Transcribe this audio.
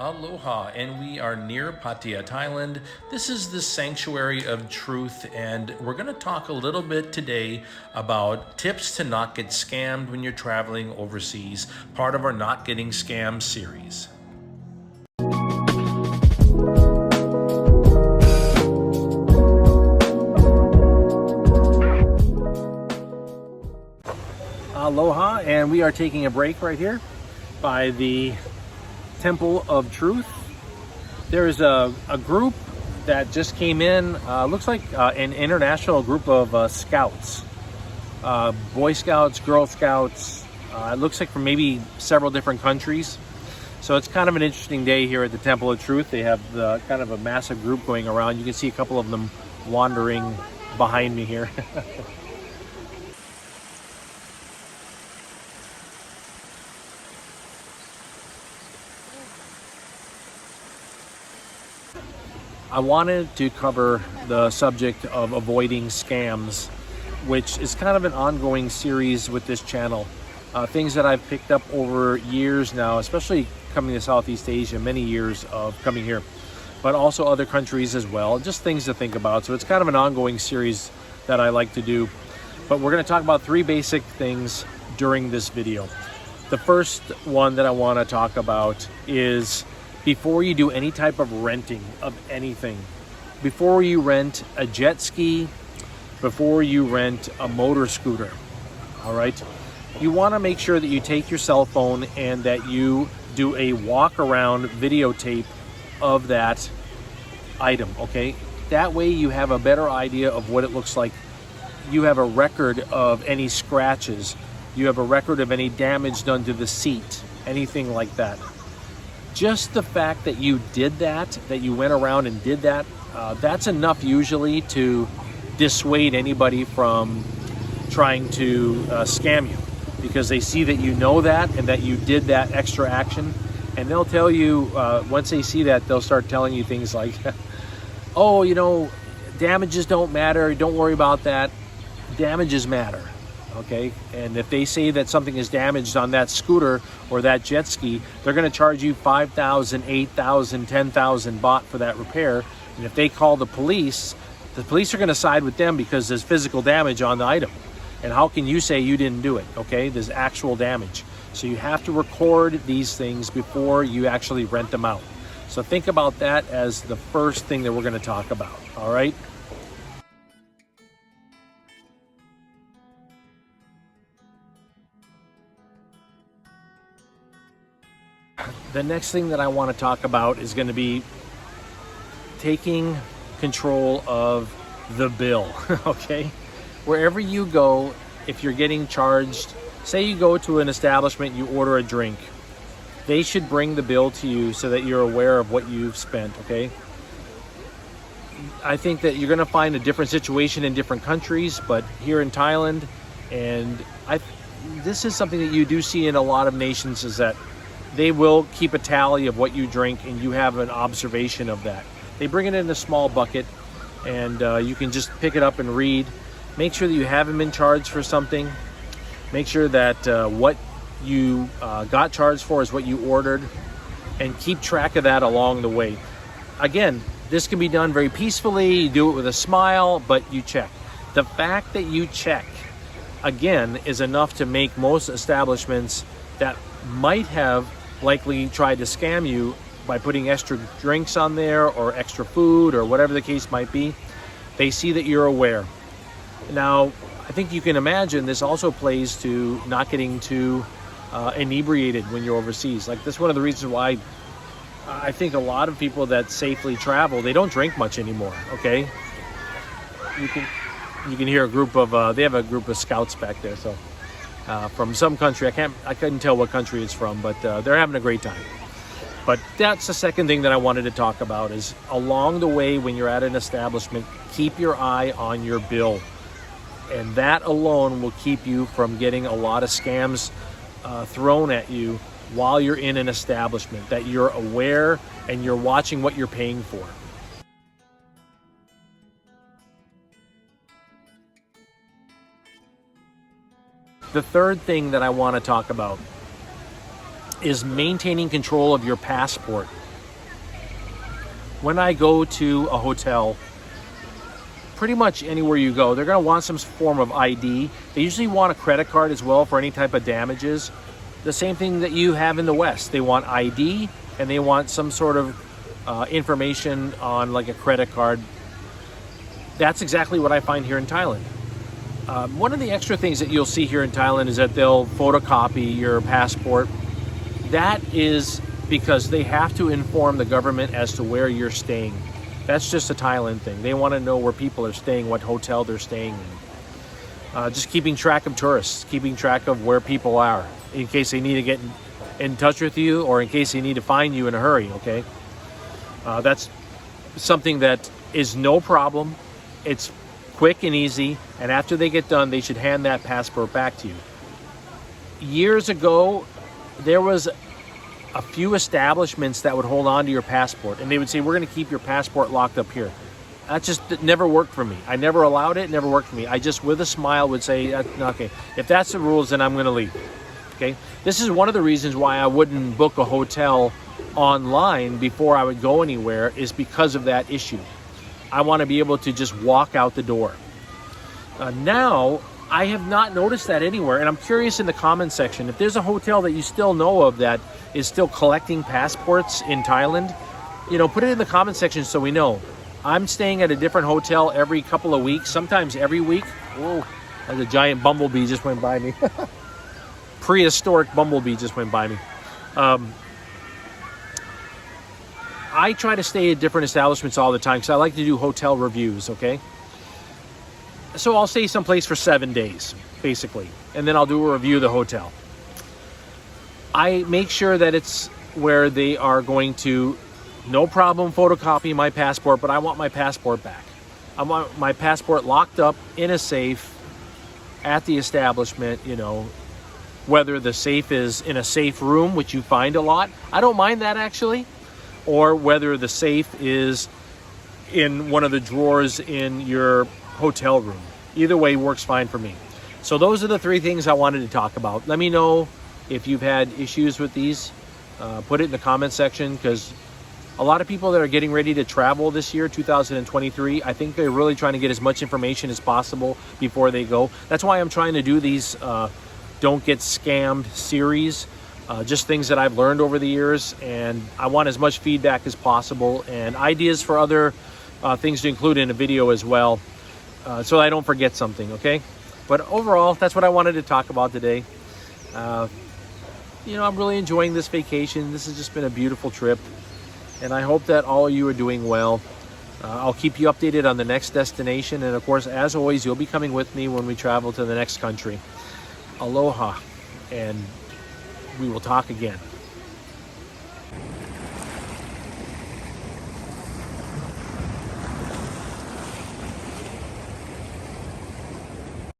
Aloha, and we are near Pattaya, Thailand. This is the Sanctuary of Truth, and we're going to talk a little bit today about tips to not get scammed when you're traveling overseas, part of our Not Getting Scammed series. Aloha, and we are taking a break right here by the Temple of Truth. There's a group that just came in, looks like an international group of scouts, Boy Scouts, Girl Scouts. It looks like from maybe several different countries. So it's kind of an interesting day here at the Temple of Truth. They have kind of a massive group going around. You can see a couple of them wandering behind me here. I wanted to cover the subject of avoiding scams, which is kind of an ongoing series with this channel. Things that I've picked up over years now, especially coming to Southeast Asia, many years of coming here, but also other countries as well, just things to think about. So it's kind of an ongoing series that I like to do. But we're going to talk about three basic things during this video. The first one that I want to talk about is before you do any type of renting of anything, before you rent a jet ski, before you rent a motor scooter, all right, you want to make sure that you take your cell phone and that you do a walk around videotape of that item, okay? That way you have a better idea of what it looks like. You have a record of any scratches, you have a record of any damage done to the seat, anything like that. Just the fact that you did that you went around and did that, that's enough usually to dissuade anybody from trying to scam you, because they see that you know that and that you did that extra action, and they'll tell you, once they see that, they'll start telling you things like, oh, you know, damages don't matter, don't worry about that. Damages matter. Okay, and if they say that something is damaged on that scooter or that jet ski, they're going to charge you 5,000, 8,000, 10,000 baht for that repair. And if they call the police are going to side with them because there's physical damage on the item. And how can you say you didn't do it? Okay, there's actual damage. So you have to record these things before you actually rent them out. So think about that as the first thing that we're going to talk about. All right. The next thing that I want to talk about is going to be taking control of the bill, okay? Wherever you go, if you're getting charged, say you go to an establishment, you order a drink, they should bring the bill to you so that you're aware of what you've spent, okay? I think that you're going to find a different situation in different countries, but here in Thailand, and this is something that you do see in a lot of nations, is that they will keep a tally of what you drink and you have an observation of that. They bring it in a small bucket and you can just pick it up and read. Make sure that you haven't been charged for something. Make sure that what you got charged for is what you ordered, and keep track of that along the way. Again, this can be done very peacefully. You do it with a smile, but you check. The fact that you check, again, is enough to make most establishments that might have likely tried to scam you by putting extra drinks on there or extra food or whatever the case might be, they see that you're aware. Now, I think you can imagine this also plays to not getting too inebriated when you're overseas. Like, that's one of the reasons why I think a lot of people that safely travel, they don't drink much anymore, okay? You can hear a group of, they have a group of scouts back there, so from some country, I couldn't tell what country it's from, but they're having a great time. But that's the second thing that I wanted to talk about, is along the way when you're at an establishment, keep your eye on your bill. And that alone will keep you from getting a lot of scams thrown at you while you're in an establishment, that you're aware and you're watching what you're paying for. The third thing that I want to talk about is maintaining control of your passport. when I go to a hotel, pretty much anywhere you go, they're going to want some form of ID. They usually want a credit card as well for any type of damages. The same thing that you have in the West. They want ID, and they want some sort of information on like a credit card. That's exactly what I find here in Thailand. One of the extra things that you'll see here in Thailand is that they'll photocopy your passport. That is because they have to inform the government as to where you're staying. That's just a Thailand thing. They want to know where people are staying, what hotel they're staying in. Just keeping track of tourists, keeping track of where people are, in case they need to get in touch with you, or in case they need to find you in a hurry, okay? That's something that is no problem. It's quick and easy, and after they get done, they should hand that passport back to you. Years ago, there was a few establishments that would hold on to your passport, and they would say, we're going to keep your passport locked up here. That just never worked for me. I never allowed it, never worked for me. I just, with a smile, would say, okay, if that's the rules, then I'm going to leave. Okay, this is one of the reasons why I wouldn't book a hotel online before I would go anywhere, is because of that issue. I want to be able to just walk out the door. Now, I have not noticed that anywhere, and I'm curious in the comments section, if there's a hotel that you still know of that is still collecting passports in Thailand, you know, put it in the comment section so we know. I'm staying at a different hotel every couple of weeks, sometimes every week. Whoa, there's a giant bumblebee just went by me. Prehistoric bumblebee just went by me. I try to stay at different establishments all the time because I like to do hotel reviews, okay? So I'll stay someplace for 7 days, basically, and then I'll do a review of the hotel. I make sure that it's where they are going to, no problem, photocopy my passport, but I want my passport back. I want my passport locked up in a safe at the establishment, you know, whether the safe is in a safe room, which you find a lot. I don't mind that, actually. Or whether the safe is in one of the drawers in your hotel room. Either way works fine for me. So those are the three things I wanted to talk about. Let me know if you've had issues with these. Put it in the comment section, because a lot of people that are getting ready to travel this year, 2023, I think they're really trying to get as much information as possible before they go. That's why I'm trying to do these Don't Get Scammed series. Just things that I've learned over the years, and I want as much feedback as possible and ideas for other things to include in a video as well, so I don't forget something, okay? But overall, that's what I wanted to talk about today. You know, I'm really enjoying this vacation. This has just been a beautiful trip, and I hope that all of you are doing well. I'll keep you updated on the next destination, and of course, as always, you'll be coming with me when we travel to the next country. Aloha, and we will talk again.